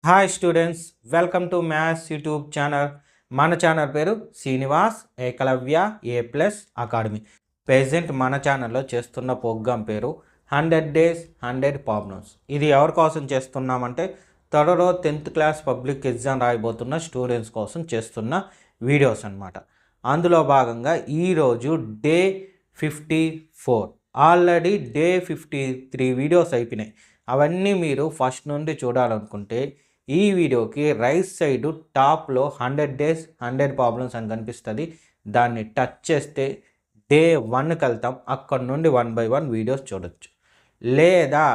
Hi students, welcome to maths YouTube channel. మన channel పేరు శ్రీనివాస్ ఏకలవ్య ఏ plus academy. Present మన ఛానల్లో చేస్తున్న ప్రోగ్రామ్ పేరు 100 days 100 ప్రాబ్లమ్స్. ఇది ఎవరి కోసం చేస్తున్నామంటే త్వరలో 10th క్లాస్ పబ్లిక్ ఎగ్జామ్ రాయబోతున్న స్టూడెంట్స్ కోసం చేస్తున్న వీడియోస్ అన్నమాట. అందులో భాగంగా ఈరోజు డే 54. ఆల్రెడీ డే 53 వీడియోస్ అయిపోయినాయి. అవన్నీ మీరు ఫస్ట్ నుండి చూడాలనుకుంటే ఈ వీడియోకి రైట్ సైడ్ టాప్లో 100 days 100 ప్రాబ్లమ్స్ అని కనిపిస్తుంది. దాన్ని టచ్ చేస్తే డే 1కి వెళ్తాం. అక్కడ నుండి 1 by 1 వీడియోస్ చూడొచ్చు. లేదా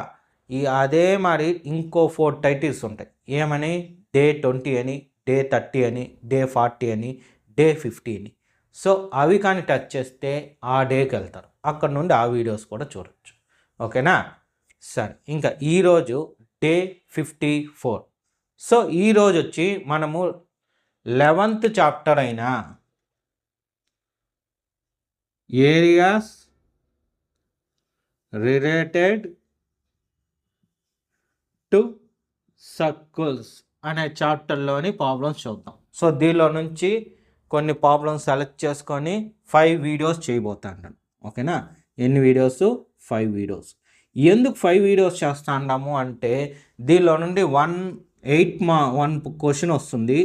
అదే మరి ఇంకో 4 టైటిల్స్ ఉంటాయి. ఏమని? డే 20 అని, డే 30 అని, డే 40 అని, డే 50 అని. సో అవి కానీ టచ్ చేస్తే ఆ డేకి వెళ్తారు. అక్కడ నుండి ఆ వీడియోస్ కూడా చూడొచ్చు. ఓకేనా? సరే, ఇంకా ఈరోజు డే 54. సో ఈరోజు వచ్చి మనము 11th చాప్టర్ అయిన ఏరియాస్ రిలేటెడ్ టు సర్కిల్స్ అనే చాప్టర్లోని ప్రాబ్లమ్స్ చూద్దాం. సో దీనిలో నుంచి కొన్ని ప్రాబ్లమ్స్ సెలెక్ట్ చేసుకొని 5 వీడియోస్ చేయబోతాను. ఓకేనా? ఎన్ని వీడియోస్? 5 వీడియోస్. ఎందుకు 5 వీడియోస్ చేస్తా అన్నాము అంటే దీనిలో నుండి 1 క్వశ్చన్ వస్తుంది.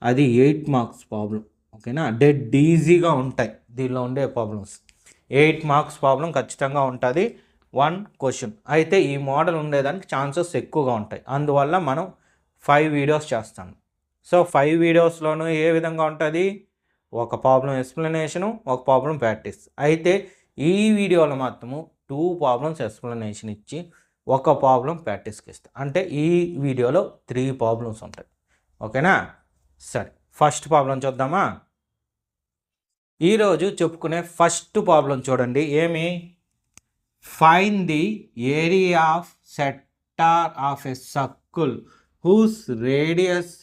అది 8 మార్క్స్ ప్రాబ్లం. ఓకేనా? డెడ్ ఈజీగా ఉంటాయి దీనిలో ఉండే ప్రాబ్లమ్స్. 8 మార్క్స్ ప్రాబ్లం ఖచ్చితంగా ఉంటుంది 1 క్వశ్చన్. అయితే ఈ మోడల్ ఉండేదానికి ఛాన్సెస్ ఎక్కువగా ఉంటాయి. అందువల్ల మనం 5 వీడియోస్ చేస్తాం. సో 5 వీడియోస్లోనూ ఏ విధంగా ఉంటుంది? ఒక ప్రాబ్లం ఎక్స్ప్లెనేషను, ఒక ప్రాబ్లం ప్రాక్టీస్. అయితే ఈ వీడియోలో మాత్రము 2 ప్రాబ్లమ్స్ ఎక్స్ప్లెనేషన్ ఇచ్చి ఒక ప్రాబ్లం ప్రాక్టీస్కి ఇస్తాం. అంటే ఈ వీడియోలో 3 ప్రాబ్లమ్స్ ఉంటాయి. ఓకేనా? సరే, ఫస్ట్ ప్రాబ్లం చూద్దామా? ఈరోజు చెప్పుకునే ఫస్ట్ ప్రాబ్లం చూడండి. ఏమి? Find the area of sector of a circle whose radius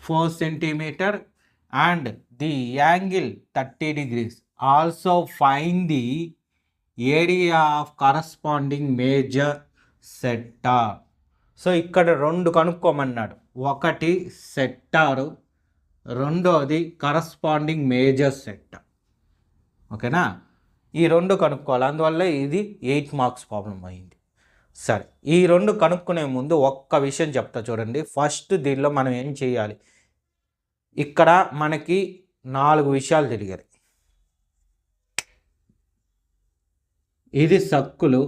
4 centimeter and the angle 30 degrees. Also find the area of corresponding major sector. So ఇక్కడ 2 కనుక్కోమన్నాడు. ఒకటి సెక్టారు, రెండోది కరస్పాండింగ్ మేజర్ సెక్టార్. ఓకేనా? ఈ 2 కనుక్కోవాలి. అందువల్ల ఇది 8 మార్క్స్ ప్రాబ్లం అయింది. సరే, ఈ 2 కనుక్కునే ముందు ఒక్క విషయం చెప్తా చూడండి. ఫస్ట్ దీనిలో మనం ఏం చేయాలి? ఇక్కడ మనకి 4 విషయాలు తెలియాలి. ఇది సర్కిలు,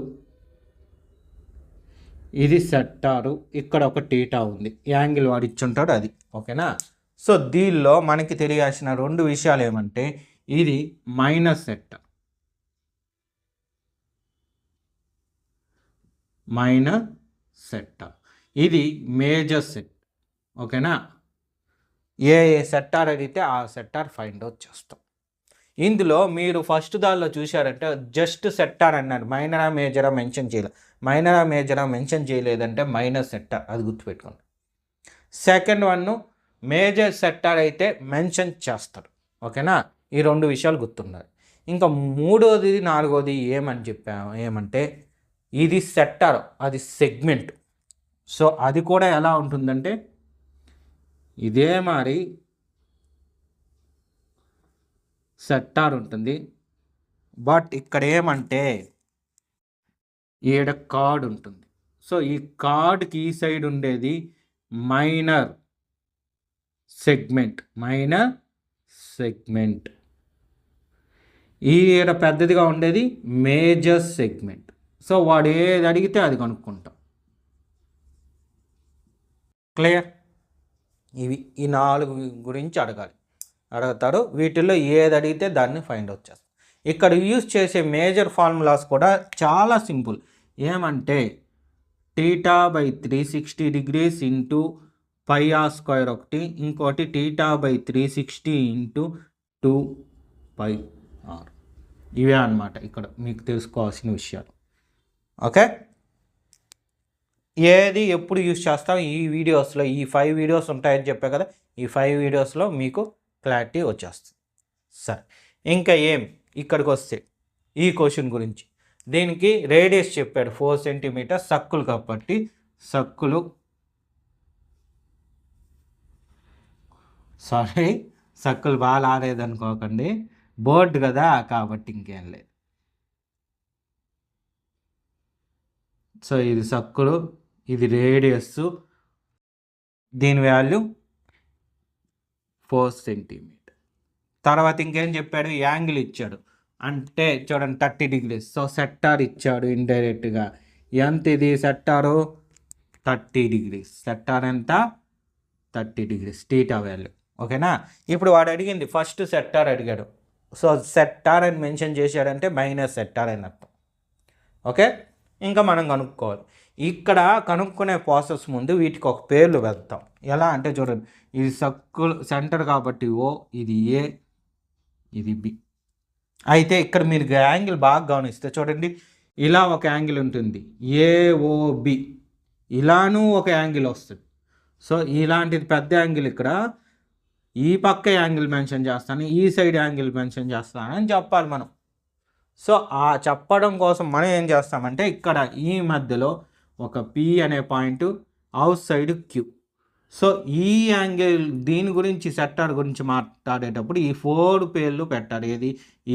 ఇది సెక్టారు, ఇక్కడ ఒక టీటా ఉంది, యాంగిల్ వాడు ఇచ్చుంటాడు అది. ఓకేనా? సో దీనిలో మనకి తెలియాల్సిన 2 విషయాలు ఏమంటే ఇది మైనస్ సెక్టార్, మైనర్ సెక్టార్, ఇది మేజర్ సెక్టార్. ఓకేనా? ఏ సెక్టార్ అడిగితే ఆ సెక్టార్ ఫైండ్ అవుట్ చేస్తాం. ఇందులో మీరు ఫస్ట్ దానిలో చూశారంటే జస్ట్ సెక్టార్ అన్నారు, మైనరా మేజరా మెన్షన్ చేయలేదు. మైనరా మేజరా మెన్షన్ చేయలేదంటే మైనర్ సెక్టార్, అది గుర్తుపెట్టుకోండి. సెకండ్ వన్ మేజర్ సెక్టార్ అయితే మెన్షన్ చేస్తారు. ఓకేనా? ఈ 2 విషయాలు గుర్తున్నారు. ఇంకా 3వది 4వది ఏమంటే ఇది సెక్టార్, అది సెగ్మెంట్. సో అది కూడా ఎలా ఉంటుందంటే ఇదే మరి సెక్టార్ ఉంటుంది. బట్ ఇక్కడ ఏమంటే ఈడ కార్డ్ ఉంటుంది. సో ఈ కార్డ్కి ఈ సైడ్ ఉండేది మైనర్ సెగ్మెంట్, మైనర్ సెగ్మెంట్. ఈడ పెద్దదిగా ఉండేది మేజర్ సెగ్మెంట్. సో వాడు ఏది అడిగితే అది కనుక్కుంటాం. క్లియర్? ఈ 4 గురించి అడుగుతారు. వీటిల్లో ఏది అడిగితే దాన్ని ఫైండ్ అవుట్ చేస్తాం. ఇక్కడ యూజ్ చేసే మేజర్ ఫార్ములాస్ కూడా చాలా సింపుల్. ఏమంటే theta by 360 degrees into pi r square ఒకటి, ఇంకోటి టీటా బై 360 ఇంటూ 2πr. ఇవే అన్నమాట ఇక్కడ మీకు తెలుసుకోవాల్సిన విషయాలు. ఓకే? ఏది ఎప్పుడు యూజ్ చేస్తాం ఈ వీడియోస్లో, ఈ 5 వీడియోస్ ఉంటాయని చెప్పే కదా, ఈ 5 వీడియోస్లో మీకు క్లారిటీ వచ్చేస్తుంది. సరే, ఇంకా ఇక్కడికి వస్తే ఈ క్వశ్చన్ గురించి దీనికి రేడియస్ చెప్పాడు 4 centimeter సర్కిల్ కాబట్టి సర్కిల్ సారీ, సర్కిల్ బాగా రాలేదనుకోకండి, బోర్డు కదా కాబట్టి ఇంకేం లేదు. సో ఇది సర్కిల్, ఇది రేడియస్, దీని వాల్యూ 4 సెంటీమీటర్. తర్వాత ఇంకేం చెప్పాడు, యాంగిల్ ఇచ్చాడు, అంటే చూడండి 30 degrees. సో సెక్టార్ ఇచ్చాడు ఇండైరెక్ట్గా. ఎంత ఇది సెక్టారు? 30 degrees. సెక్టార్ ఎంత? 30 degrees టీటా వాల్యూ. ఓకేనా? ఇప్పుడు వాడు అడిగింది ఫస్ట్ సెక్టార్ అడిగాడు. సో సెక్టార్ అని మెన్షన్ చేశాడంటే మైనస్ సెక్టార్ అని అర్థం. ఓకే, ఇంకా మనం కనుక్కోవాలి. ఇక్కడ కనుక్కునే ప్రాసెస్ ముందు వీటికి ఒక పేర్లు పెడతాం. ఎలా అంటే చూడండి, ఇది సర్కిల్ సెంటర్ కాబట్టి ఓ, ఇది ఏ, ఇది బి. అయితే ఇక్కడ మీరు యాంగిల్ బాగా గమనిస్తే చూడండి, ఇలా ఒక యాంగిల్ ఉంటుంది ఏఓబి, ఇలానూ ఒక యాంగిల్ వస్తుంది. సో ఇలాంటిది పెద్ద యాంగిల్ ఇక్కడ, ఈ పక్క యాంగిల్ మెన్షన్ చేస్తాను, ఈ సైడ్ యాంగిల్ మెన్షన్ చేస్తాను అని చెప్పాలి మనం. సో ఆ చెప్పడం కోసం మనం ఏం చేస్తామంటే ఇక్కడ ఈ మధ్యలో ఒక పి అనే point, outside Q. So ఈ యాంగిల్, దీని గురించి సెక్టార్ గురించి మాట్లాడేటప్పుడు ఈ 4 పేర్లు పెట్టాలి. ఏది?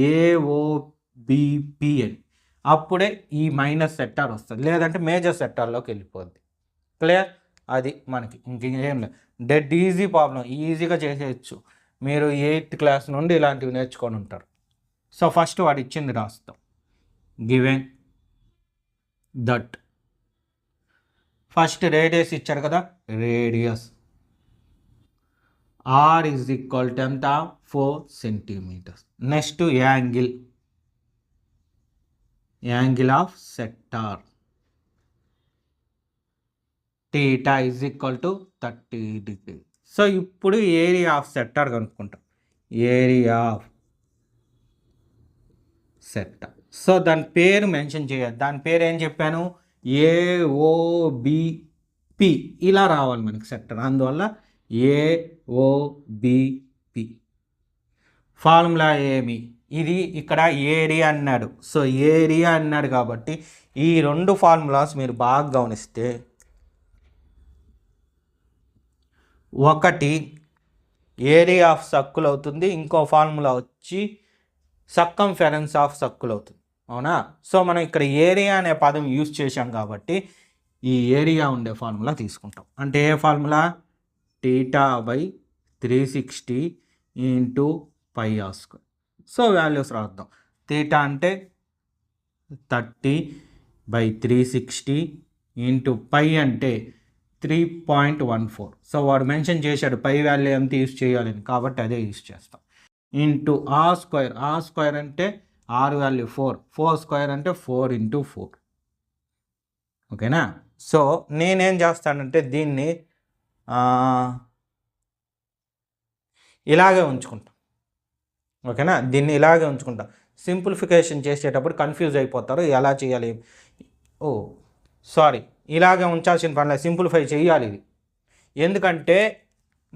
ఏఓబిపి అని. అప్పుడే ఈ మైనస్ సెక్టార్ వస్తుంది, లేదంటే మేజర్ సెక్టార్లోకి వెళ్ళిపోద్ది. క్లియర్? అది మనకి ఇంకేం లేదు, డెడ్ ఈజీ ప్రాబ్లం, ఈజీగా చేసేయచ్చు. మీరు 8th క్లాస్ నుండి ఇలాంటివి నేర్చుకొని ఉంటారు. సో ఫస్ట్ వాడు ఇచ్చింది రాస్తాం. గివెన్ దట్, ఫస్ట్ రేడియస్ ఇచ్చారు కదా, radius r is equal to ఎంత? 4 centimetres. Next angle, angle of sector theta is equal to 30 degrees. So ఇప్పుడు ఏరియా ఆఫ్ సెక్టార్ కనుక్కుంటాం. Area of sector. సో దాని పేరు మెన్షన్ చేయాలి. దాని పేరు ఏం చెప్పాను? ఏఓబిపి. ఇలా రావాలి మనకి సెక్టార్, అందువల్ల ఏఓబిపి. ఫార్ములా ఏమి? ఇది ఇక్కడ ఏరియా అన్నాడు. సో ఏరియా అన్నాడు కాబట్టి ఈ 2 ఫార్ములాస్ మీరు బాగా గమనిస్తే, ఒకటి ఏరియా ఆఫ్ సర్కిల్ అవుతుంది, ఇంకో ఫార్ములా వచ్చి సర్కంఫరెన్స్ ఆఫ్ సర్కిల్ అవుతుంది. అవునా? సో మనం ఇక్కడ ఏరియా అనే పదం యూజ్ చేశాం కాబట్టి ఈ ఏరియా ఉండే ఫార్ములా తీసుకుంటాం. అంటే ఏ formula? Theta by 360 into pi r square. So values రాద్దాం. టీటా అంటే 30/360 ఇంటూ పై అంటే 3.14. సో వాడు మెన్షన్ చేశాడు పై వాల్యూ ఎంత యూజ్ చేయాలని, కాబట్టి అదే యూజ్ చేస్తాం. Into r square. R square అంటే ఆర్ వాల్యూ 4, 4 స్క్వేర్ అంటే 4 × 4. ఓకేనా? సో నేనేం చేస్తానంటే దీన్ని ఇలాగే ఉంచుకుంటాం. ఓకేనా? దీన్ని ఇలాగే ఉంచుకుంటాం. సింప్లిఫికేషన్ చేసేటప్పుడు కన్ఫ్యూజ్ అయిపోతారు, ఎలా చేయాలి. ఓ సారీ, ఇలాగే ఉంచాల్సిన పనిలేదు, సింప్లిఫై చేయాలి ఇది. ఎందుకంటే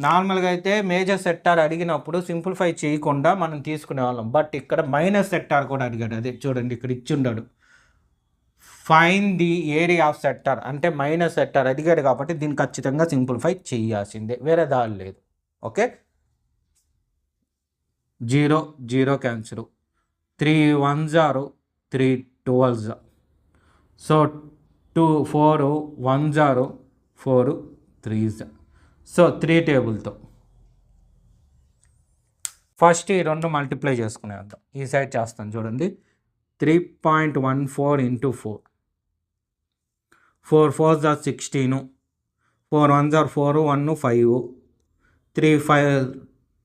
నార్మల్గా అయితే మేజర్ సెక్టార్ అడిగినప్పుడు సింప్లిఫై చేయకుండా మనం తీసుకునే వాళ్ళం. బట్ ఇక్కడ మైనస్ సెక్టార్ కూడా అడిగాడు. అదే చూడండి, ఇక్కడ ఇచ్చిండాడు fine the area of sector, అంటే మైనస్ సెక్టార్ అడిగాడు కాబట్టి దీన్ని ఖచ్చితంగా సింప్లిఫై చేయాల్సిందే, వేరే దారి లేదు. Okay, 0 0 cancel, 3 1s are 3 12s. So 2 4 1s are 4 3s. So 3 టేబుల్తో ఫస్ట్ ఈ 2 మల్టిప్లై చేసుకునేద్దాం. ఈ సైడ్ చేస్తాను చూడండి. 3.14 × 4, 4 4s are 16, 4 1s are 4 1 5, 3 5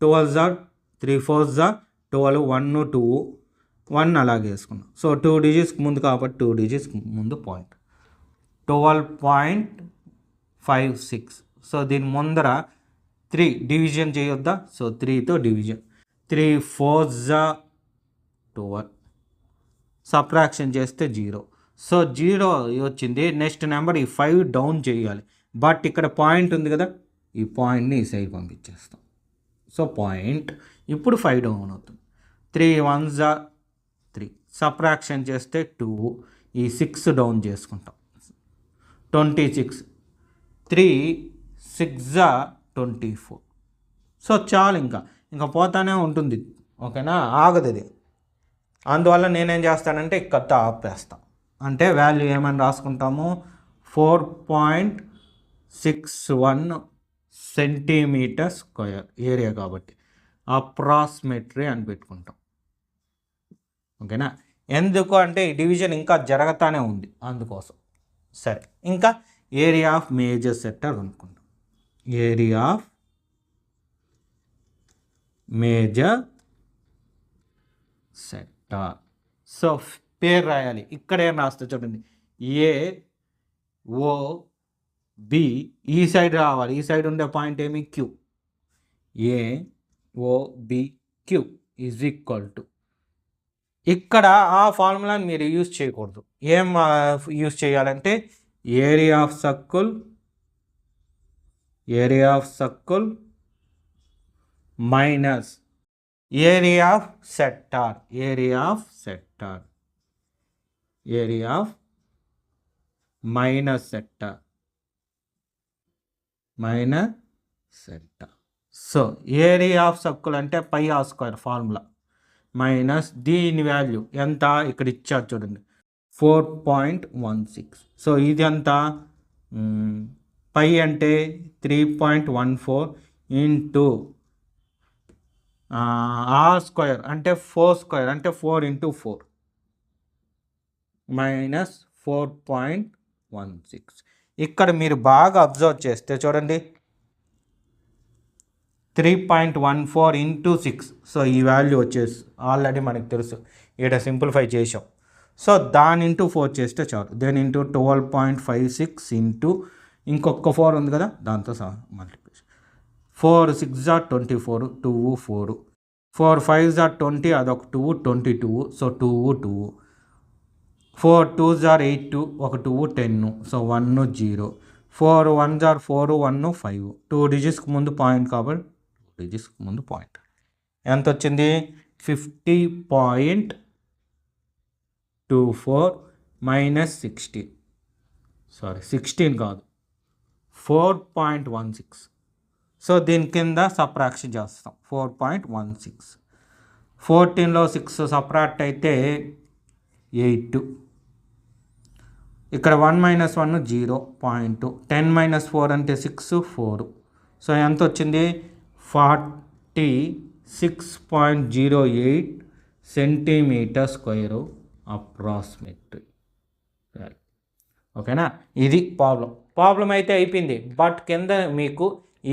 12s are 3 4s are 12, 1 2 1 అలాగే వేసుకున్నాం. సో 2 digits ముందు కాబట్టి 2 digits ముందు పాయింట్ 12.56. సో దీని ముందర 3 డివిజన్ చేయొద్దా? సో 3తో డివిజన్, 3 4s are 12, సబ్ట్రాక్షన్ చేస్తే 0. సో 0 వచ్చింది. నెక్స్ట్ నెంబర్ ఈ 5 డౌన్ చేయాలి. బట్ ఇక్కడ పాయింట్ ఉంది కదా, ఈ పాయింట్ని ఈ సైడ్ పంపించేస్తాం. సో పాయింట్ ఇప్పుడు 5 డౌన్ అవుతుంది. 3 1s are 3, సబ్ట్రాక్షన్ చేస్తే 2, ఈ 6 డౌన్ చేసుకుంటాం. 26, 3 6s are 24. సో చాలు, ఇంకా పోతానే ఉంటుంది. ఓకేనా, ఆగదు ఇది. అందువల్ల నేనేం చేస్తానంటే ఇక్కడితో ఆపేస్తాను. అంటే వాల్యూ ఏమని రాసుకుంటాము, 4.61 సెంటీమీటర్ స్క్వేర్ ఏరియా కాబట్టి అప్రాక్సిమేట్లీ అని పెట్టుకుంటాం. ఓకేనా, ఎందుకు అంటే ఈ డివిజన్ ఇంకా జరుగుతూనే ఉంది అందుకోసం. సరే, ఇంకా ఏరియా ఆఫ్ మేజర్ సెక్టర్ అనుకుంటాం. Area of major sector. So పేరు రాయాలి. ఇక్కడ ఏం రాస్తే చూడండి, ఏ ఓ బి, ఈ సైడ్ రావాలి. ఈ సైడ్ ఉండే పాయింట్ ఏమి, Q. A O B Q is equal to, ఇక్కడ ఆ ఫార్ములాని మీరు యూజ్ చేయకూడదు. ఏం యూజ్ చేయాలంటే area of circle minus area of sector. Area of minus sector. So area of circle అంటే pi r square formula minus దీని వాల్యూ ఎంత, ఇక్కడ ఇచ్చారు చూడండి 4.16. సో ఇది ఎంత, పై అంటే 3.14 ఇంటూ ఆర్ స్క్వేర్ అంటే 4 స్క్వేర్ అంటే 4 ఇంటూ 4 మైనస్ 4.16. ఇక్కడ మీరు బాగా అబ్జర్వ్ చేస్తే చూడండి 3.14 ఇంటూ 6. సో ఈ వాల్యూ వచ్చేసి ఆల్రెడీ మనకు తెలుసు, ఇక్కడ సింప్లిఫై చేసాం. సో దాని ఇంటూ 4 చేస్తే చాలు. దెన్ ఇంటూ 12.56 ఇంటూ ఇంకొక 4 ఉంది కదా, దాంతో మల్టిప్లికేషన్. 4 6 24, 2 4, 4 5 20, అదొక 2 22. సో 2 4 2 8, ఒక 2 10. సో 1 0. 4 1 4, 1 5. 2 డిజిట్స్కి ముందు పాయింట్ కాబట్టి 2 డిజిట్స్కి ముందు పాయింట్. ఎంత వచ్చింది, 50.24 మైనస్ 16 కాదు 4.16. సో దీని కింద సబ్ట్రాక్షన్ చేస్తాం. 4.16, 14లో 6 సబ్ట్రాక్ట్ అయితే 8. ఇక్కడ 1 - 1 0. 10 - 4 అంటే 6 4. సో ఎంత వచ్చింది, 46.08 సెంటీమీటర్ స్క్వేరు అప్రాక్సిమేట్. ఓకేనా, ఇది ప్రాబ్లం అయితే అయిపోయింది. బట్ కింద మీకు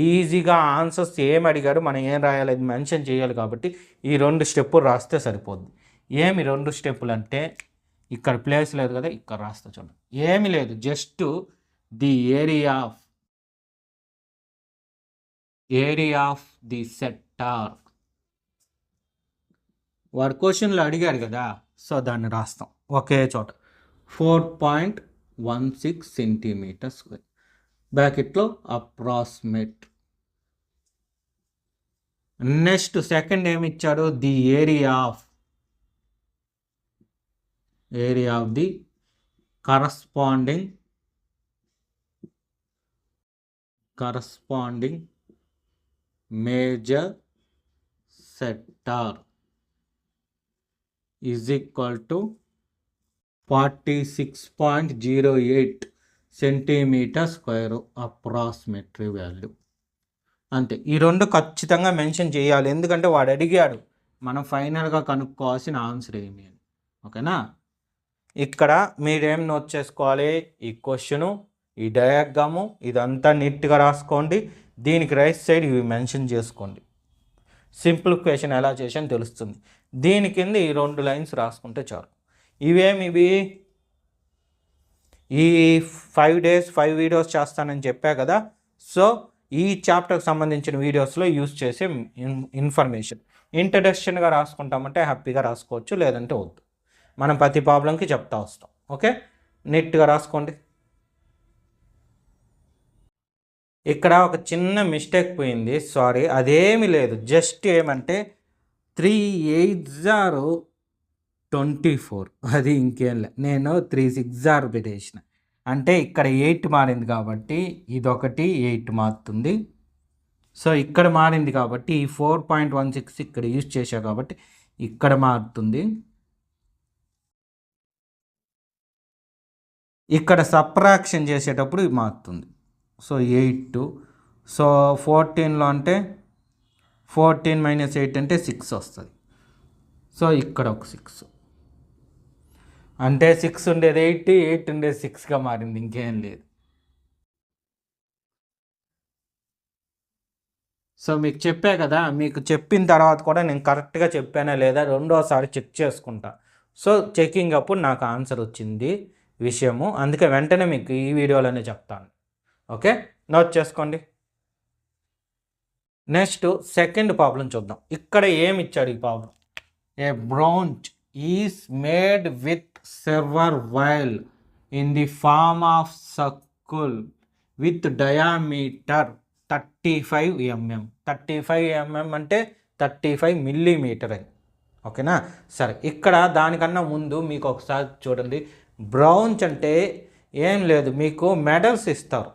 ఈజీగా ఆన్సర్స్ ఏం అడిగాడు, మనం ఏం రాయాలి అది మెన్షన్ చేయాలి. కాబట్టి ఈ 2 స్టెప్పులు రాస్తే సరిపోద్ది. ఏమి 2 స్టెప్పులు అంటే, ఇక్కడ ప్లేస్ లేదు కదా, ఇక్కడ రాస్తా చూడండి. ఏమి లేదు, just the area of the sector. వాడు క్వశ్చన్లో అడిగాడు కదా, సో దాన్ని రాస్తాం ఒకే చోట. 4.16 సెంటీమీటర్ స్క్వేర్ బ్రాకెట్లో అప్రాక్సిమేట్. నెక్స్ట్ సెకండ్ ఏమి ఇచ్చాడు, the area of the corresponding major sector is equal to 46.08 centimetre square approximately value. అంతే, ఈ 2 ఖచ్చితంగా మెన్షన్ చేయాలి. ఎందుకంటే వాడు అడిగాడు, మనం ఫైనల్గా కనుక్కోవాల్సిన ఆన్సర్ ఏమి అని. ఓకేనా, ఇక్కడ మీరేం నోట్ చేసుకోవాలి, ఈ క్వశ్చను, ఈ డయాగ్రాము, ఇదంతా నీట్గా రాసుకోండి. దీనికి రైట్ సైడ్ ఇవి మెన్షన్ చేసుకోండి. సింప్లిఫికేషన్ ఎలా చేసాను తెలుస్తుంది. దీని కింద ఈ 2 లైన్స్ రాసుకుంటే చాలు. ఇవి ఈ 5 days 5 వీడియోస్ చేస్తానని చెప్పా కదా. సో ఈ చాప్టర్కి సంబంధించిన వీడియోస్లో యూజ్ చేసే ఇన్ఫర్మేషన్ ఇంట్రడక్షన్గా రాసుకుంటామంటే హ్యాపీగా రాసుకోవచ్చు, లేదంటే వద్దు. మనం ప్రతి ప్రాబ్లంకి చెప్తా వస్తాం. ఓకే, నీట్గా రాసుకోండి. ఇక్కడ ఒక చిన్న మిస్టేక్ పోయింది, సారీ. అదేమి లేదు, జస్ట్ ఏమంటే 3 8 24, అది ఇంకేం లే. నేను 3 6 పెట్టేసిన, అంటే ఇక్కడ 8 మారింది కాబట్టి ఇదొకటి 8 మారుతుంది. సో ఇక్కడ మారింది కాబట్టి ఈ 4.16 ఇక్కడ యూజ్ చేశా కాబట్టి ఇక్కడ మారుతుంది. ఇక్కడ సబ్ట్రాక్షన్ చేసేటప్పుడు ఇది మారుతుంది. సో 8. సో 14లో అంటే 14 - 8 అంటే 6 వస్తుంది. సో ఇక్కడ ఒక 6 అంటే 6 ఉండేది 8, 8 ఉండేది 6గా మారింది, ఇంకేం లేదు. సో మీకు చెప్పా కదా, మీకు చెప్పిన తర్వాత కూడా నేను కరెక్ట్గా చెప్పానా లేదా రెండోసారి చెక్ చేసుకుంటా. సో చెకింగ్ అప్పుడు నాకు ఆన్సర్ వచ్చింది విషయము, అందుకే వెంటనే మీకు ఈ వీడియోలోనే చెప్తాను. ఓకే, నోట్ చేసుకోండి. నెక్స్ట్ సెకండ్ ప్రాబ్లం చూద్దాం. ఇక్కడ ఏమి ఇచ్చాడు ఈ problem? A brooch is made with silver wire in the form of circle with diameter 35 mm. 35 mm అంటే 35 మిల్లీమీటర్ అని. ఓకేనా? సరే, ఇక్కడ దానికన్నా ముందు మీకు ఒకసారి చూడండి. బ్రౌంచ్ అంటే ఏం లేదు, మీకు మెడల్స్ ఇస్తారు,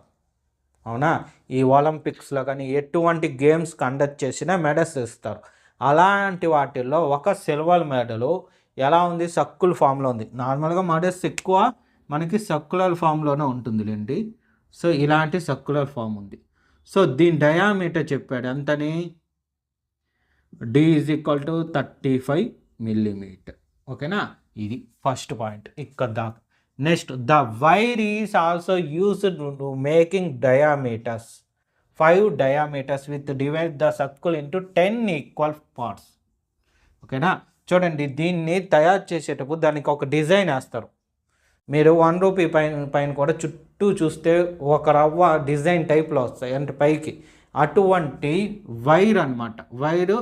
అవునా? ఈ ఒలింపిక్స్లో కానీ ఎటువంటి గేమ్స్ కండక్ట్ చేసినా మెడల్స్ ఇస్తారు. అలాంటి వాటిల్లో ఒక సిల్వర్ మెడలు ఎలా ఉంది? సర్కిల్ ఫామ్లో ఉంది. నార్మల్గా మెడల్స్ ఎక్కువ మనకి సర్కులర్ ఫామ్లోనే ఉంటుందిలేండి. సో ఇలాంటి సర్కులర్ ఫామ్ ఉంది. సో దీని డయామీటర్ చెప్పాడు ఎంతని? D = 35 mm. ఓకేనా? ఇది ఫస్ట్ పాయింట్ ఇక్కడ దాకా. Next, the wire is also used to making diameters 5 diameters with divide the circle into 10 equal parts. ఓకేనా? చూడండి, దీన్ని తయారు చేసేటప్పుడు దానికి ఒక డిజైన్ వేస్తారు. మీరు 1 రూపీ పైన కూడా చుట్టూ చూస్తే ఒక రవ్వ డిజైన్ టైప్లో వస్తాయి అంటే పైకి. అటువంటి వైర్ అనమాట. వైరు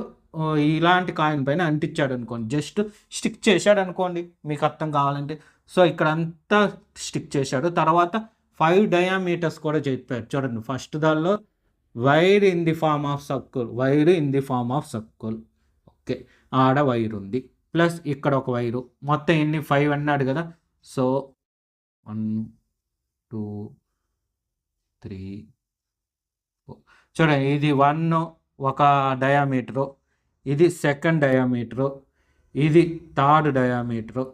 ఇలాంటి కాయిన్ పైన అంటించాడు అనుకోండి, జస్ట్ స్టిక్ చేశాడు అనుకోండి మీకు అర్థం కావాలంటే. సో ఇక్కడ అంతా స్టిక్ చేశాడు. తర్వాత 5 diameters కూడా చెప్పారు. చూడండి, ఫస్ట్ దానిలో wire in the form of circle, wire in the form of circle. Okay, ఆడ వైర్ ఉంది, ప్లస్ ఇక్కడ ఒక వైరు. మొత్తం ఎన్ని? 5 అన్నాడు కదా. సో 1 2 3 4. చూడండి, ఇది 1 ఒక డయామీటరు, ఇది సెకండ్ డయామీటరు, ఇది థర్డ్ డయామీటరు,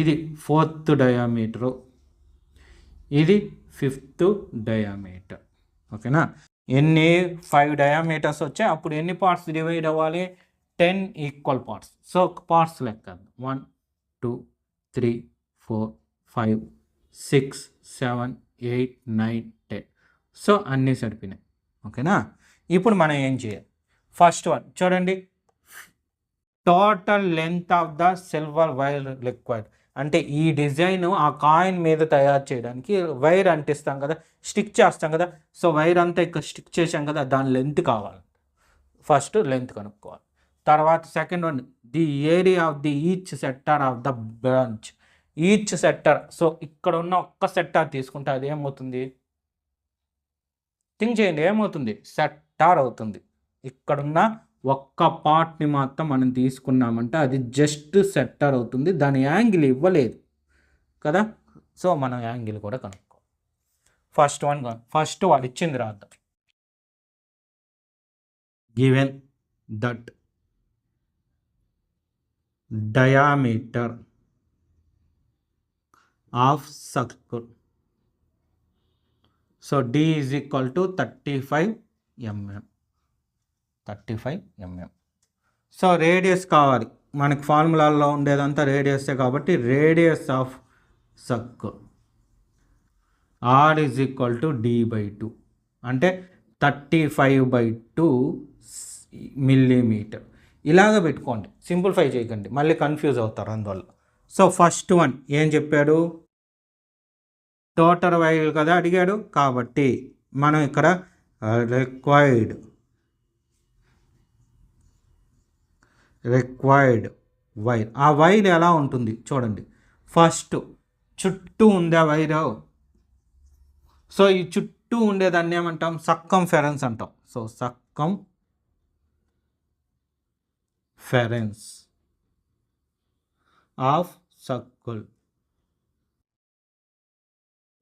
ఇది 4th డయామీటరు, ఇది 5th డయామీటర్. ఓకేనా? ఎన్ని? 5 diameters వచ్చాయి. అప్పుడు ఎన్ని పార్ట్స్ డివైడ్ అవ్వాలి? 10 equal parts. సో పార్ట్స్ లెక్క 1 2 3 4 5 6 7 8 9 10. సో అన్నీ సరిపోయినాయి. ఓకేనా? ఇప్పుడు మనం ఏం చేయాలి? ఫస్ట్ వన్ చూడండి, total length of the silver wire required. అంటే ఈ డిజైన్ ఆ కాయిన్ మీద తయారు చేయడానికి వైర్ అంటిస్తాం కదా, స్టిక్ చేస్తాం కదా. సో వైర్ అంతా ఇక్కడ స్టిక్ చేసాం కదా, దాని లెంత్ కావాలి. ఫస్ట్ లెంత్ కనుక్కోవాలి. తర్వాత second one, the area of the each sector of the branch. Each sector, so ఇక్కడ ఉన్న ఒక్క సెక్టార్ తీసుకుంటే అది ఏమవుతుంది? థింక్ చేయండి, ఏమవుతుంది? సెక్టార్ అవుతుంది. ఇక్కడున్న ఒక్క పార్ట్ని మాత్రం మనం తీసుకున్నామంటే అది జస్ట్ సెక్టార్ అవుతుంది. దాని యాంగిల్ ఇవ్వలేదు కదా. సో మనం యాంగిల్ కూడా కనుక్కో. ఫస్ట్ వాడు ఇచ్చింది రాద్దాం. Given that diameter of circle, so D is equal to 35 mm. 35 mm. So radius కావాలి మనకి, ఫార్ములాల్లో ఉండేదంతా రేడియస్సే కాబట్టి radius of circle R is equal to D/2 అంటే 35/2 millimeter. ఇలాగ పెట్టుకోండి, సింప్లిఫై చేయకండి, మళ్ళీ కన్ఫ్యూజ్ అవుతారు అందువల్ల. సో ఫస్ట్ వన్ ఏం చెప్పాడు? టోటల్ వైర్ కదా అడిగాడు, కాబట్టి మనం ఇక్కడ రిక్వైర్డ్ వైర్. ఆ వైర్ ఎలా ఉంటుంది చూడండి. ఫస్ట్ చుట్టూ ఉండే వైర్. సో ఈ చుట్టూ ఉండేదాన్ని ఏమంటాం? సర్కంఫెరెన్స్ అంటాం. సో సర్కంఫెరెన్స్ ఆఫ్ సర్కిల్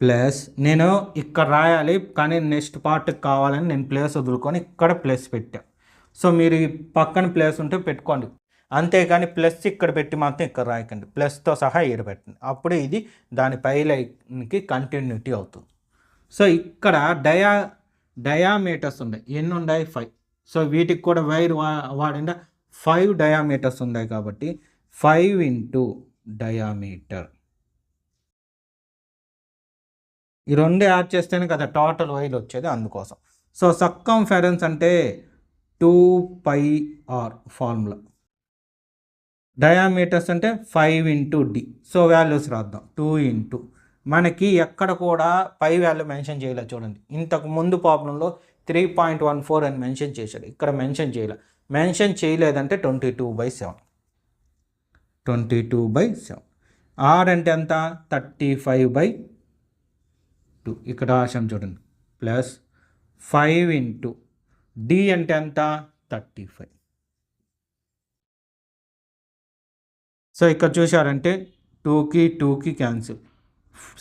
ప్లస్ నేను ఇక్కడ రాయాలి కానీ నెక్స్ట్ పార్ట్కి కావాలని నేను ప్లేస్ వదులుకొని ఇక్కడ ప్లస్ పెట్టా. సో మీరు ఈ పక్కన ప్లేస్ ఉంటే పెట్టుకోండి, అంతేకాని ప్లస్ ఇక్కడ పెట్టి మాత్రం ఇక్కడ రాయకండి, ప్లస్తో సహా ఈడ పెట్టండి, అప్పుడే ఇది దాని పై లైన్కి కంటిన్యూటీ అవుతుంది. సో ఇక్కడ డయామీటర్స్ ఉన్నాయి, ఎన్ని ఉన్నాయి 5. సో వీటికి కూడా వైర్ వాడిందా 5 డయామీటర్స్ ఉన్నాయి కాబట్టి 5 ఇంటూ డయామీటర్, ఈ రెండు యాడ్ చేస్తేనే కదా టోటల్ వైర్ వచ్చేది, అందుకోసం. సో సర్కంఫరెన్స్ అంటే 2πr ఫార్ములా, డయామీటర్స్ అంటే 5 ఇంటూ d. సో వాల్యూస్ రాద్దాం. 2 ఇంటూ మనకి ఎక్కడ కూడా పై వాల్యూ మెన్షన్ చేయలేదు చూడండి, ఇంతకు ముందు ప్రాబ్లంలో 3.14 అని మెన్షన్ చేశాడు, ఇక్కడ మెన్షన్ చేయలేదు. మెన్షన్ చేయలేదంటే 22/7, 22/7. r అంటే ఎంత 35/2, ఇక్కడ రాశాం చూడండి, ప్లస్ 5 ఇంటూ d అంటే ఎంత 35. సో ఇక్కడ చూశారంటే 2కి cancel,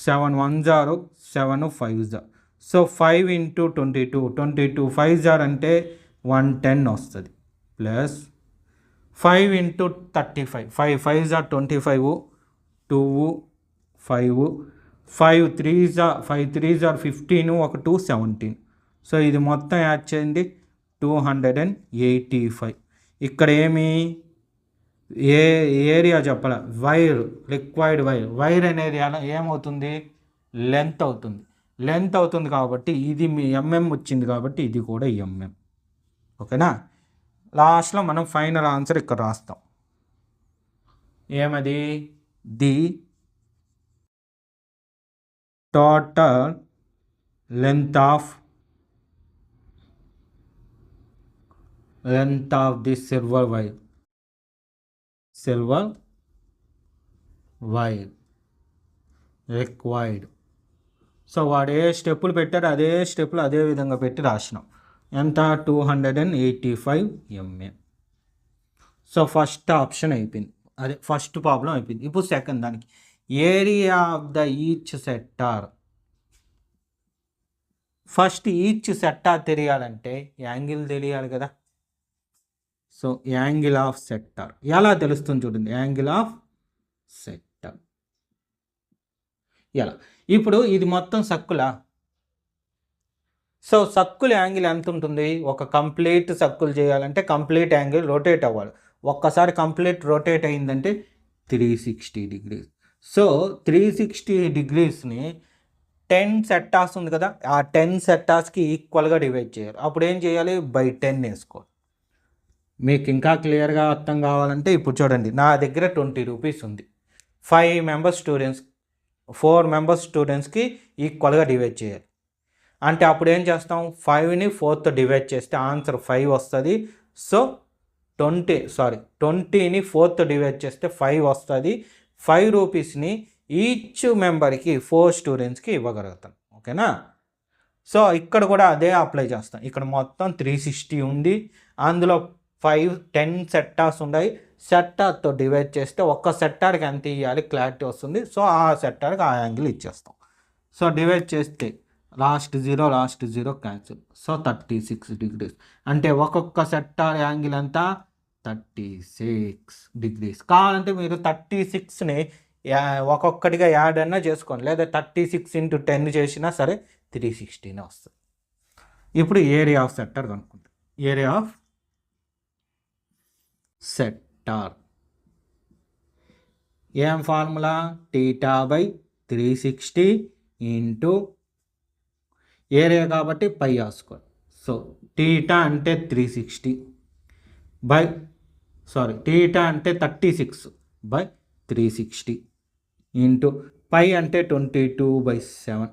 7 1s are 7 5s are. So 5 into 22 5s are అంటే 110 వస్తుంది, plus 5 into 35, 5 5s are 25, 2 5, 5 3s are 15, ఒక 2 17. సో ఇది మొత్తం యాడ్ చేయండి 285. ఇక్కడ ఏమి ఏరియా చెప్పాల, వైర్, లిక్విడ్ వైర్ అనేది ఏమవుతుంది లెంత్ అవుతుంది కాబట్టి ఇది మీ ఎంఎం వచ్చింది కాబట్టి ఇది కూడా ఎంఎం. ఓకేనా, లాస్ట్లో మనం ఫైనల్ ఆన్సర్ ఇక్కడ రాస్తాం, ఏమది the total length of the silver wire required. So వాడు ఏ స్టెప్పులు పెట్టారో అదే స్టెప్పులు అదే విధంగా పెట్టి రాసినాం. ఎంత 285 mm. సో ఫస్ట్ ఆప్షన్ అయిపోయింది, అదే ఫస్ట్ ప్రాబ్లం అయిపోయింది. ఇప్పుడు సెకండ్ దానికి area of the each sector. First each sector తెలియాలంటే యాంగిల్ తెలియాలి కదా. సో యాంగిల్ ఆఫ్ సెక్టార్ ఎలా తెలుస్తుంది చూడండి, యాంగిల్ ఆఫ్ సెక్టార్ ఎలా. ఇప్పుడు ఇది మొత్తం సర్కులా. సో సర్కుల్ యాంగిల్ ఎంత ఉంటుంది, ఒక కంప్లీట్ సర్కుల్ చేయాలంటే కంప్లీట్ యాంగిల్ రొటేట్ అవ్వాలి. ఒక్కసారి కంప్లీట్ రొటేట్ అయిందంటే 360 degrees. సో 360 degreesని 10 సెక్టార్స్ ఉంది కదా, ఆ 10 సెక్టార్స్కి ఈక్వల్గా డివైడ్ చేయాలి. అప్పుడు ఏం చేయాలి, బై 10 వేసుకోవాలి. మీకు ఇంకా క్లియర్గా అర్థం కావాలంటే ఇప్పుడు చూడండి, నా దగ్గర 20 రూపీస్ ఉంది, 4 మెంబర్స్ స్టూడెంట్స్కి ఈక్వల్గా డివైడ్ చేయాలి. అంటే అప్పుడు ఏం చేస్తాం, 5ని 4తో డివైడ్ చేస్తే ఆన్సర్ 5 వస్తుంది. సో 20ని 4తో డివైడ్ చేస్తే 5 వస్తుంది. 5 రూపీస్ని ఈచ్ మెంబర్కి 4 స్టూడెంట్స్కి ఇవ్వగలుగుతాం. ఓకేనా, సో ఇక్కడ కూడా అదే అప్లై చేస్తాం. ఇక్కడ మొత్తం 360 ఉంది, అందులో 10 సెక్టార్స్ ఉన్నాయి. సెక్టార్తో డివైడ్ చేస్తే ఒక్క సెక్టార్కి ఎంత ఇవ్వాలి క్లారిటీ వస్తుంది. సో ఆ సెక్టార్కి ఆ యాంగిల్ ఇచ్చేస్తాం. సో డివైడ్ చేస్తే last zero cancel. So 36 degrees. అంటే ఒక్కొక్క సెక్టార్ యాంగిల్ ఎంత 36 degrees. కావాలంటే మీరు 36ని ఒక్కొక్కటిగా యాడ్ అన్నా చేసుకోండి, లేదా 36 into 10 చేసినా సరే 360 వస్తుంది. ఇప్పుడు ఏరియా ఆఫ్ సెక్టార్ కనుక్కుంటాం. ఏరియా ఆఫ్ సెక్టార్ ఏం ఫార్ములా, θ/360 ఇంటూ ఏరియా కాబట్టి π రాసుకోండి. సో θ అంటే 360 θ అంటే 36/360 ఇంటూ π అంటే 22/7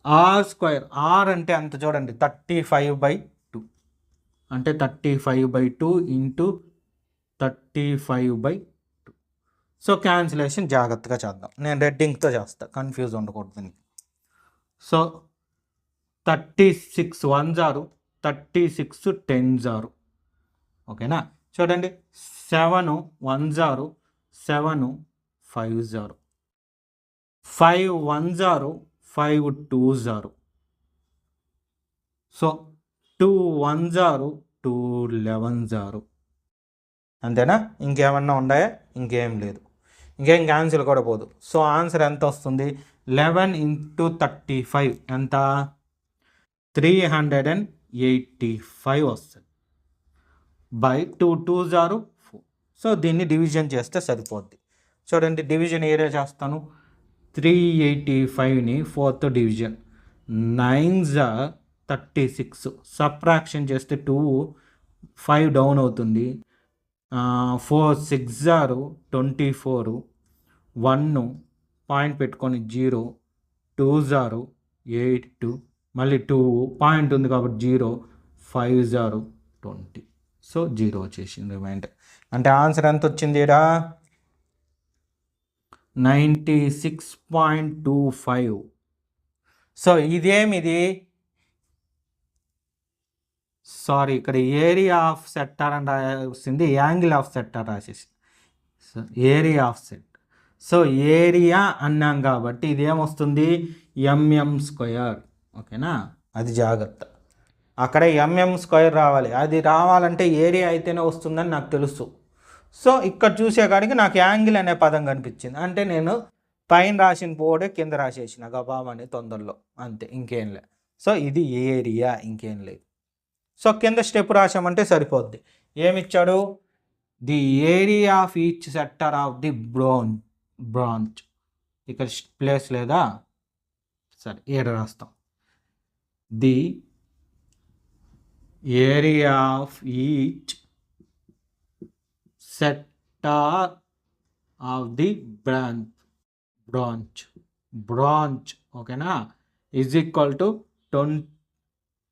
r². r అంటే అంత చూడండి 35/2, అంటే 35/2 ఇంటూ 35/2. సో క్యాన్సిలేషన్ జాగ్రత్తగా చేద్దాం, నేను రెడ్డింగ్తో చేస్తాను, కన్ఫ్యూజ్ ఉండకూడదు. So 36 1s are 36 10s are. ఓకేనా, చూడండి 7 1s are 7 5s are. 5 1s are 5 2s are. So 2 1s are 2 11s are. అంతేనా? ఇంకేమన్నా ఉన్నాయా? ఇంకేం లేదు. ఇంకేం క్యాన్సిల్ కూడా పోదు. సో ఆన్సర్ ఎంత వస్తుంది? 11 × 35 ఎంత? 385 వస్తుంది. By 2 2s are 4. సో దీన్ని డివిజన్ చేస్తే సరిపోద్ది. చూడండి, డివిజన్ ఏరియా చేస్తాను. 385ని 4th division, 9s are 36. Subtraction చేస్తే 2 5 డౌన్ అవుతుంది. 4 6s are 24, 1 పాయింట్ పెట్టుకొని 0, 2s are 8, మళ్ళీ 2 పాయింట్ ఉంది కాబట్టి 0, 5s are 20. సో 0 వచ్చేసింది రిమైండర్. అంటే ఆన్సర్ ఎంత వచ్చింది ఇక్కడ? 96.25. సో ఇదేమిది? సారీ, ఇక్కడ ఏరియా ఆఫ్ సెక్టార్ అని రాసింది, యాంగిల్ ఆఫ్ సెక్టార్ రాసేసి. So area of set. So area అన్నాం కాబట్టి ఇదేమొస్తుంది? mm². ఓకేనా? అది జాగ్రత్త. అక్కడ mm² రావాలి. అది రావాలంటే ఏరియా అయితేనే వస్తుందని నాకు తెలుసు. సో ఇక్కడ చూసే కాడికి నాకు యాంగిల్ అనే పదం కనిపించింది. అంటే నేను పైన రాసిన పోడే కింద రాసేసిన గబామని తొందరలో, అంతే, ఇంకేం లేదు. సో ఇది ఏరియా, ఇంకేం లేదు. సో కింద స్టెప్ రాసామంటే సరిపోద్ది. ఏమిచ్చాడు? The area of each sector of the branch. ఇక్కడ ప్లేస్ లేదా? సరే, ఏడ రాస్తాం. The area of each sector of the branch ఓకేనా, ఈజ్ ఈక్వల్ టు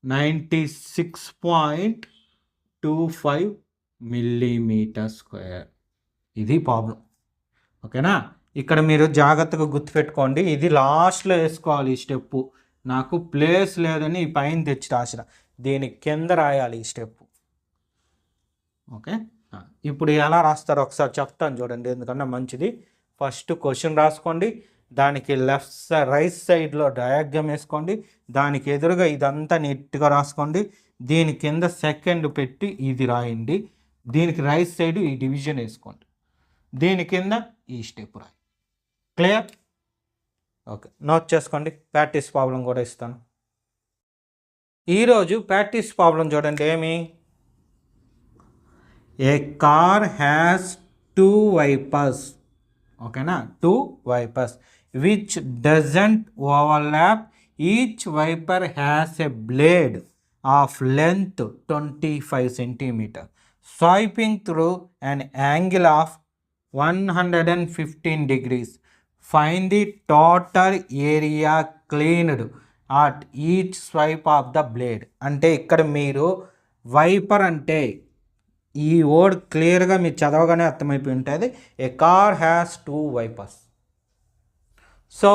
96.25 mm². ఇది ప్రాబ్లం. ఓకేనా? ఇక్కడ మీరు జాగ్రత్తగా గుర్తుపెట్టుకోండి. ఇది లాస్ట్లో వేసుకోవాలి ఈ స్టెప్పు. నాకు ప్లేస్ లేదని ఈ పైన తెచ్చి రాసిన, దీని కింద రాయాలి ఈ స్టెప్పు. ఓకే, ఇప్పుడు ఎలా రాస్తారో ఒకసారి చెప్తాను చూడండి, ఎందుకన్నా మంచిది. ఫస్ట్ క్వశ్చన్ రాసుకోండి, దానికి రైట్ సైడ్లో డయాగ్రామ్ వేసుకోండి, దానికి ఎదురుగా ఇదంతా నీట్గా రాసుకోండి, దీని కింద సెకండ్ పెట్టి ఇది రాయండి, దీనికి రైట్ సైడ్ ఈ డివిజన్ వేసుకోండి, దీని కింద ఈ స్టెప్ రాయి. క్లియర్? ఓకే, నోట్ చేసుకోండి. ప్రాక్టీస్ ప్రాబ్లం కూడా ఇస్తాను. ఈరోజు ప్రాక్టీస్ ప్రాబ్లం చూడండి. ఏమి? ఏ కార్ హ్యాస్ 2 వైపర్స్. ఓకేనా? 2 wipers which doesn't overlap. Each wiper has a blade of length 25 cm swiping through an angle of 115 degrees. Find the total area cleaned at each swipe of the blade. అంటే ఇక్కడ మీరు wiper అంటే ఈ word క్లియర్గా మీరు చదవగానే అర్థమైపోయి ఉంటుంది. A car has 2 wipers. So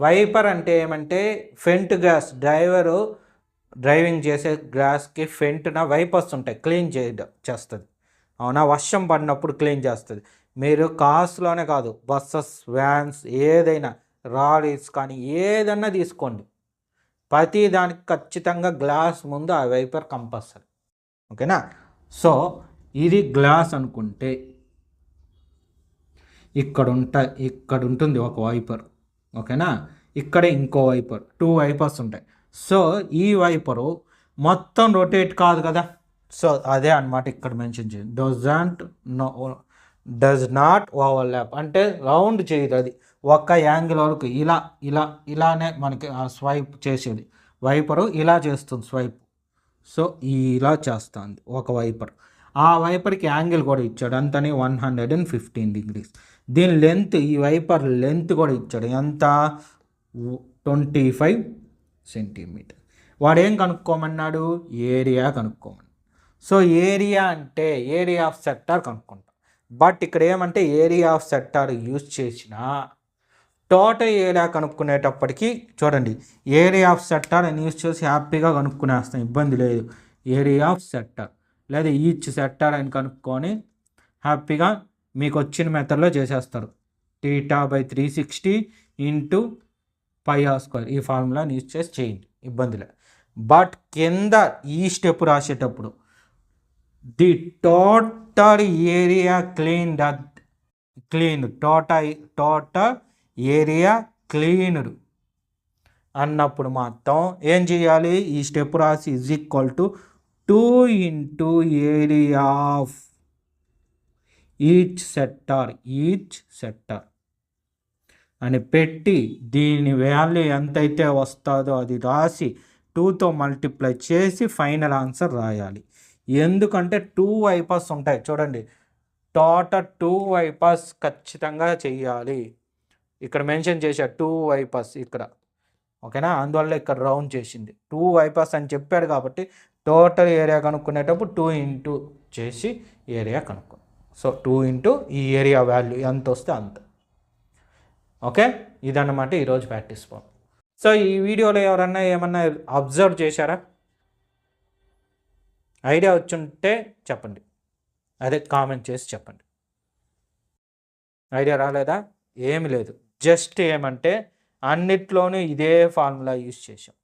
wiper అంటే ఏమంటే ఫ్రంట్ గ్లాస్, డ్రైవింగ్ చేసే గ్లాస్కి ఫ్రంట్న వైపర్స్ ఉంటాయి, క్లీన్ చేస్తుంది. అవునా? వర్షం పడినప్పుడు క్లీన్ చేస్తుంది. మీరు కార్స్లోనే కాదు, బస్సెస్, వ్యాన్స్, ఏదైనా లారీస్ కానీ ఏదన్నా తీసుకోండి, ప్రతి దానికి ఖచ్చితంగా గ్లాస్ ముందు ఆ వైపర్ కంపల్సరీ. ఓకేనా? సో ఇది గ్లాస్ అనుకుంటే ఇక్కడ ఉంటుంది ఒక వైపర్. ఓకేనా? ఇక్కడ ఇంకో వైపర్, 2 వైపర్స్ ఉంటాయి. సో ఈ వైపరు మొత్తం రొటేట్ కాదు కదా. సో అదే అనమాట ఇక్కడ మెన్షన్ చేయండి. డస్ నాట్ ఓవర్లాప్ అంటే రౌండ్ చేయదు, అది ఒక యాంగిల్ వరకు ఇలానే మనకి స్వైప్ చేసేది. వైపరు ఇలా చేస్తుంది స్వైప్. సో ఇలా చేస్తుంది ఒక వైపర్. ఆ వైపర్కి యాంగిల్ కూడా ఇచ్చాడు, అంతని 115 degrees. దీని లెంత్, ఈ వైపర్ లెంత్ కూడా ఇచ్చాడు, ఎంత? 25 cm. వాడు ఏం కనుక్కోమన్నాడు? ఏరియా కనుక్కోమన్నాడు. సో ఏరియా అంటే ఏరియా ఆఫ్ సెక్టార్ కనుక్కుంటాం. బట్ ఇక్కడ ఏమంటే ఏరియా ఆఫ్ సెక్టార్ యూజ్ చేసిన టోటల్ ఏరియా కనుక్కునేటప్పటికి చూడండి, ఏరియా ఆఫ్ సెక్టార్ అని యూజ్ చేసి హ్యాపీగా కనుక్కునేస్తాం, ఇబ్బంది లేదు. ఏరియా ఆఫ్ సెక్టార్ లేదా ఈచ్ సెక్టార్ అని కనుక్కొని హ్యాపీగా మీకు వచ్చిన మెథడ్లో చేసేస్తారు. θ/360 ఇంటూ పై ఆర్ స్క్వేర్ ఈ ఫార్ములాని యూజ్ చేసి చేయండి, ఇబ్బందిలే. బట్ కింద ఈ స్టెప్ రాసేటప్పుడు the total area cleaned total area cleaned అన్నప్పుడు మాత్రం ఏం చేయాలి, ఈ స్టెప్ రాసి is equal to 2 into area of each sector అని పెట్టి దీని వాల్యూ ఎంతైతే వస్తుందో అది రాసి 2తో మల్టిప్లై చేసి ఫైనల్ ఆన్సర్ రాయాలి. ఎందుకంటే 2 వైపర్స్ ఉంటాయి చూడండి, టోటల్ 2 వైపర్స్ ఖచ్చితంగా చెయ్యాలి. ఇక్కడ మెన్షన్ చేశారు 2 వైపర్స్ ఇక్కడ, ఓకేనా, అందువల్ల ఇక్కడ రౌండ్ చేసింది. 2 వైపర్స్ అని చెప్పాడు కాబట్టి టోటల్ ఏరియా కనుక్కునేటప్పుడు 2 ఇంటూ చేసి ఏరియా కనుక్కో. సో 2 ఇంటూ ఈ ఏరియా వాల్యూ ఎంత వస్తే అంత. ఓకే, ఇదన్నమాట ఈరోజు ప్రాక్టీస్ ఫామ్. సో ఈ వీడియోలో ఎవరన్నా ఏమన్నా అబ్జర్వ్ చేశారా, ఐడియా వచ్చుంటే చెప్పండి, అదే కామెంట్ చేసి చెప్పండి. ఐడియా రాలేదా? ఏమి లేదు, జస్ట్ ఏమంటే అన్నిట్లోనూ ఇదే ఫార్ములా యూజ్ చేసాం.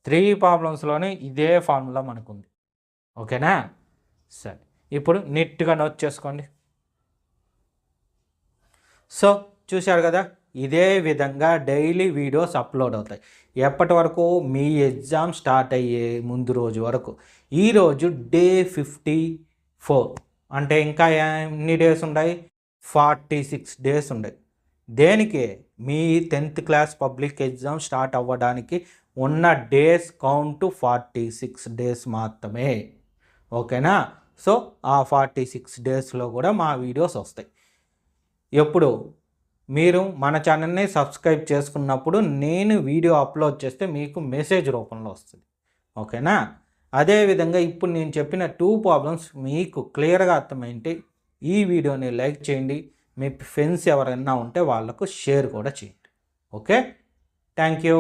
3 ప్రాబ్లమ్స్లోనే ఇదే ఫార్ములా మనకుంది. ఓకేనా? సరే, ఇప్పుడు నీట్గా నోట్ చేసుకోండి. సో చూశారు కదా, ఇదే విధంగా డైలీ వీడియోస్ అప్లోడ్ అవుతాయి. ఎప్పటి వరకు? మీ ఎగ్జామ్ స్టార్ట్ అయ్యే ముందు రోజు వరకు. ఈరోజు డే 54 అంటే ఇంకా ఎన్ని డేస్ ఉన్నాయి? 46 డేస్ ఉన్నాయి. దేనికి? మీ 10th class public exam start అవ్వడానికి ఉన్న డేస్ కౌంట్ 46 డేస్ మాత్రమే. ఓకేనా? సో ఆ 46 డేస్లో కూడా మా వీడియోస్ వస్తాయి. ఎప్పుడు? మీరు మన ఛానల్ని సబ్స్క్రైబ్ చేసుకున్నప్పుడు నేను వీడియో అప్లోడ్ చేస్తే మీకు మెసేజ్ రూపంలో వస్తుంది. ఓకేనా? అదేవిధంగా ఇప్పుడు నేను చెప్పిన 2 ప్రాబ్లమ్స్ మీకు క్లియర్గా అర్థమైంటే ఈ వీడియోని లైక్ చేయండి, మీ ఫ్రెండ్స్ ఎవరైనా ఉంటే వాళ్ళకు షేర్ కూడా చేయండి. Okay, thank you.